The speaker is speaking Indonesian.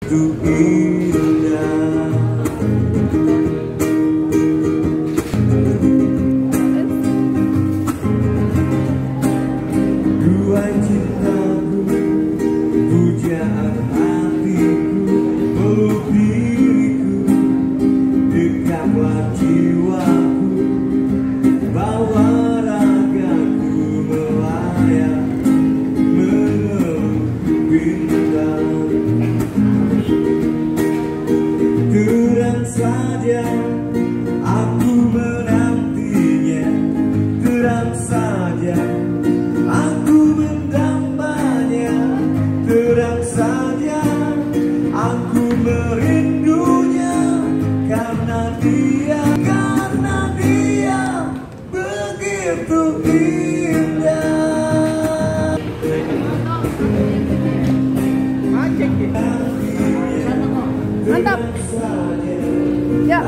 Itu indah. Dua cintaku, pujaan hatiku, peluk diriku, dekaplah jiwaku, bawa ragaku melayang mengeluk bintang. Terang saja aku menantinya, terang saja aku mendambanya, terang saja aku merindunya, karena dia begitu indah. Mantap. Ya.